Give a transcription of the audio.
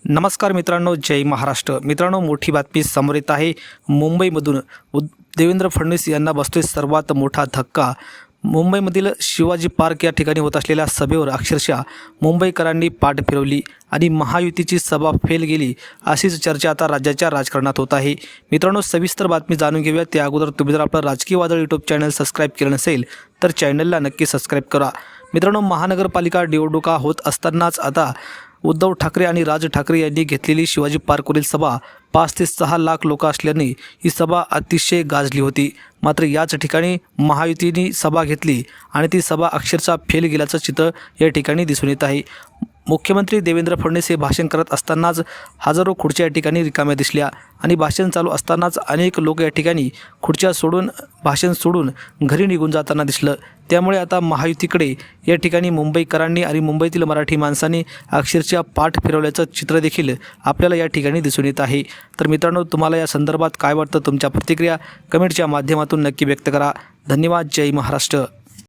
नमस्कार मित्रांनो, जय महाराष्ट्र। मित्रांनो, मोठी बातमी समोर येत आहे। मुंबईमधून देवेंद्र फडणवीस यांना बसतोय सर्वात मोठा धक्का। मुंबईमधील शिवाजी पार्क या ठिकाणी होत असलेल्या सभेवर अक्षरशः मुंबईकरांनी पाठ फिरवली आणि महायुतीची सभा फेल गेली, अशीच चर्चा आता राज्याच्या राजकारणात होत आहे। मित्रांनो, सविस्तर बातमी जाणून घेऊया त्या अगोदर तुम्ही जर आपलं राजकीय वादळ यूट्यूब चॅनल सबस्क्राईब केलं नसेल तर चॅनलला नक्की सबस्क्राईब करा। मित्रांनो, महानगरपालिका निवडणुका होत असतानाच आता उद्धव ठाकरे आणि राज ठाकरे यांनी घेतलेली शिवाजी पार्कवरील सभा 5 ते 6 लाख लोक असल्याने ही सभा अतिशय गाजली होती। मात्र याच ठिकाणी महायुतीने सभा घेतली आणि ती सभा अक्षरशः फेल गेल्याचं चित्र या ठिकाणी दिसून येत आहे। मुख्यमंत्री देवेंद्र फडणवीस हे भाषण करत असतानाच हजारो खुर्च्या या ठिकाणी रिकाम्या दिसल्या आणि भाषण चालू असतानाच अनेक लोक या ठिकाणी खुर्च्या सोडून भाषण सोडून घरी निघून जाताना दिसलं। त्यामुळे आता महायुतीकडे या ठिकाणी मुंबईकरांनी आणि मुंबईतील मराठी माणसांनी अक्षरशः पाठ फिरवल्याचं चित्र देखील आपल्याला या ठिकाणी दिसून येत आहे। तर मित्रांनो, तुम्हाला या संदर्भात काय वाटतं? तुमच्या प्रतिक्रिया कमेंटच्या माध्यमातून नक्की व्यक्त करा। धन्यवाद। जय महाराष्ट्र।